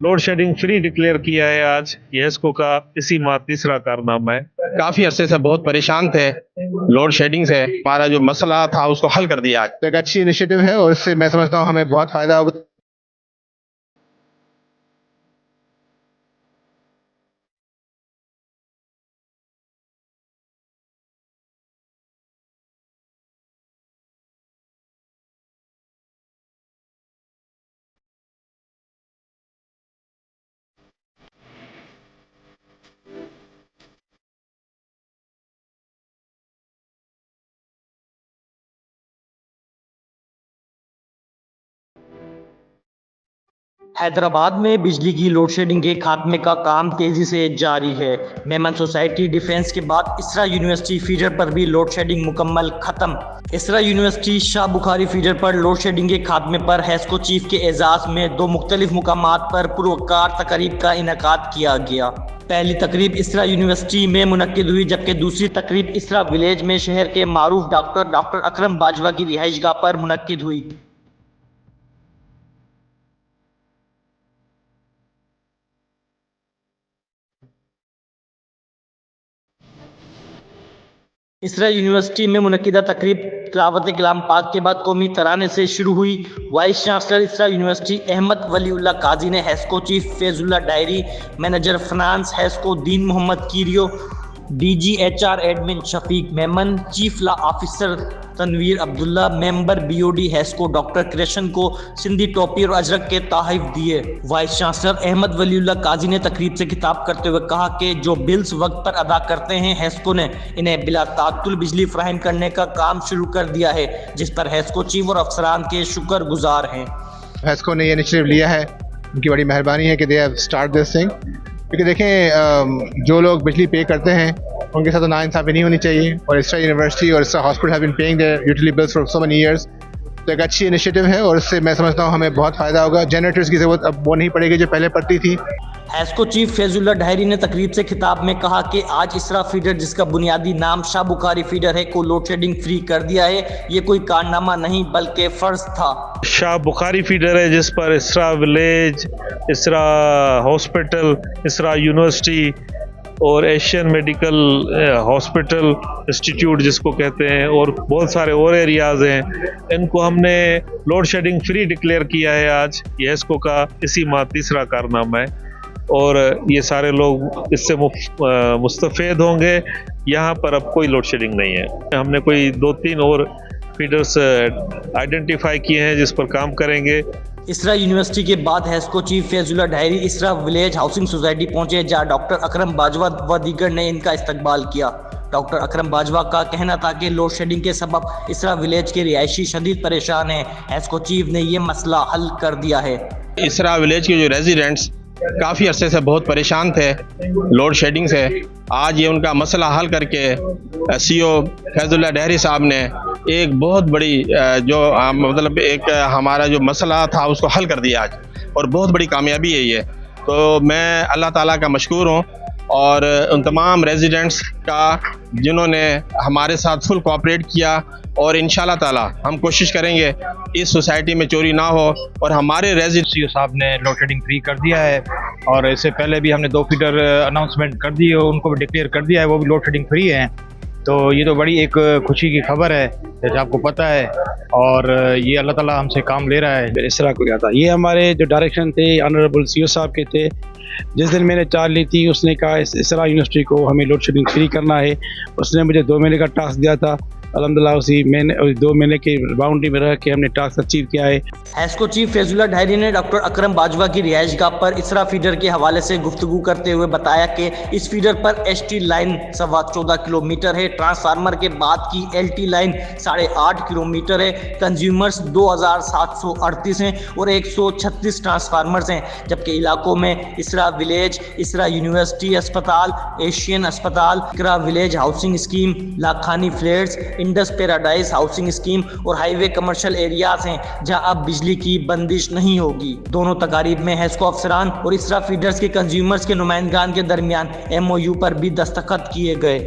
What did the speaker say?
Load shedding free declare किया है आज। येस्को का इसी माह तीसरा कारनामा है। काफी अरसे से बहुत परेशान थे लोड शेडिंग से। हमारा जो मसला था उसको हल कर दिया आज। तो एक अच्छी इनिशिएटिव है और इससे मैं समझता हूँ हमें बहुत फायदा होगा। हैदराबाद में बिजली की लोड शेडिंग के खात्मे का काम तेजी से जारी है। मेमन सोसाइटी डिफेंस के बाद इसरा यूनिवर्सिटी फीडर पर भी लोड शेडिंग मुकम्मल खत्म। इसरा यूनिवर्सिटी शाह बुखारी फीडर पर लोड शेडिंग के खात्मे पर हेस्को चीफ के एजाज में दो मुख्तलिफ मुकामात पर पुरवकार तकरीब का इनेकाद किया गया। पहली तकरीब इसरा यूनिवर्सिटी में मुनक्किद हुई, जबकि दूसरी तकरीब इसरा विलेज में शहर के मारूफ डॉक्टर अकरम बाजवा की रिहाइशगाह पर मुनक्किद हुई। इसरा यूनिवर्सिटी में मुनक्किदा तकरीब तिलावत कलाम पाक के बाद कौमी तराने से शुरू हुई। Vice chancellor Isra university Ahmed Waliullah Qazi ने HESCO chief Faizullah Dahri, manager finance HESCO Din Mohammad Keerio, DGHR admin Shafiq Memon, chief law officer Tanveer Abdullah, member BOD HESCO doctor Krishna को सिंधी टोपी और अजरक के तोहफे दिए। वाइस चांसलर अहमद वलीउल्लाह काजी ने तकरीब से खिताब करते हुए कहा कि जो बिल्स वक्त पर अदा करते हैं, हेस्को ने इन्हें बिला ताअत्तुल बिजली फराहम करने का काम शुरू कर दिया है, जिस पर हेस्को चीफ और अफसरान के शुक्रगुजार हैं। हेस्को ने ये इनिशिएटिव लिया है, उनकी बड़ी मेहरबानी है कि they have start this thing. क्योंकि देखें, जो लोग बिजली पे करते हैं उनके साथ तो नाइंसाफ़ी नहीं होनी चाहिए। और इसरा यूनिवर्सिटी और Isra hospital have been paying their utility bills for so many years. तो एक अच्छी इनिशिएटिव है और इससे मैं समझता हूँ हमें बहुत फ़ायदा होगा। जनरेटर्स की ज़रूरत अब वो नहीं पड़ेगी जो पहले पड़ती थी। हेस्को चीफ फैजुल्लाह डायरी ने तकरीब से खिताब में कहा कि आज इसरा फीडर, जिसका बुनियादी नाम शाह बुखारी फीडर है, को लोड शेडिंग फ्री कर दिया है। ये कोई कारनामा नहीं बल्कि फ़र्ज था। शाह बुखारी फीडर है जिस पर इसरा विलेज, इसरा हॉस्पिटल, इसरा यूनिवर्सिटी और एशियन मेडिकल हॉस्पिटल इंस्टीट्यूट जिसको कहते हैं, और बहुत सारे और एरियाज़ हैं, इनको हमने लोड शेडिंग फ्री डिक्लेयर किया है आज। येस्को का इसी माह तीसरा कारनामा है और ये सारे लोग इससे मुस्तफ़ेद होंगे। यहाँ पर अब कोई लोड शेडिंग नहीं है। हमने कोई 2-3 और फीडर्स आइडेंटिफाई किए हैं जिस पर काम करेंगे। इसरा यूनिवर्सिटी के बाद हेस्को चीफ फैजुल्लाह डायरी इसरा विलेज हाउसिंग सोसाइटी पहुंचे, जहां डॉक्टर अकरम बाजवा व दीगर ने इनका इस्तकबाल किया। डॉक्टर अकरम बाजवा का कहना था कि लोड शेडिंग के सबब इसरा विलेज के रिहायशी शदीद परेशान हैं। हेस्को चीफ ने यह मसला हल कर दिया है। इसरा विलेज के जो रेजिडेंट्स काफ़ी अरसे से बहुत परेशान थे लोड शेडिंग से, आज ये उनका मसला हल करके CO फैजुल्लाह डायरी साहब ने एक बहुत बड़ी जो मतलब एक हमारा जो मसला था उसको हल कर दिया आज, और बहुत बड़ी कामयाबी है ये। तो मैं अल्लाह ताला का मशकूर हूँ और उन तमाम रेजिडेंट्स का जिन्होंने हमारे साथ फुल कोऑपरेट किया, और इंशाल्लाह ताला हम कोशिश करेंगे इस सोसाइटी में चोरी ना हो और हमारे रेजिडेंट्स। CO साहब ने लोड शेडिंग फ्री कर दिया है और इससे पहले भी हमने 2 फीडर अनाउंसमेंट कर दी है, उनको भी डिक्लेयर कर दिया है, वो भी लोड शेडिंग फ्री हैं। तो ये तो बड़ी एक खुशी की खबर है, जैसे आपको पता है, और ये अल्लाह ताला हमसे काम ले रहा है। इस तरह को क्या था, ये हमारे जो डायरेक्शन थे ऑनरेबल CO साहब के थे। जिस दिन मैंने चार्ज ली थी उसने कहा इसरा यूनिवर्सिटी को हमें लोड शेडिंग फ्री करना है। उसने मुझे 2 महीने का टास्क दिया था। अल्हम्दुलिल्लाह उसी महीने 2 महीने की बाउंड्री में रह के हमने टास्क अचीव किया है। हेस्को चीफ फैजुल्लाह डायरी ने डॉक्टर अकरम बाजवा की रिहाइशगाह पर इसरा फीडर के हवाले से गुफ्तगू करते हुए बताया कि इस फीडर पर HT लाइन 14.25 किलोमीटर है, ट्रांसफार्मर के बाद की LT लाइन 8.5 किलोमीटर है, कंज्यूमर्स 2738 हैं और 136 ट्रांसफार्मर्स हैं, जबकि इलाकों में इसरा विलेज, इसरा यूनिवर्सिटी अस्पताल, एशियन अस्पताल, इसरा village housing scheme, Lakhani flats, Indus paradise housing scheme और हाईवे कमर्शियल एरियाज हैं, जहां अब बिजली की बंदिश नहीं होगी। दोनों तकारीब में हेस्को अफसरान और इसरा फीडर्स के कंज्यूमर्स के नुमाइंदगान के दरमियान MOU पर भी दस्तखत किए गए।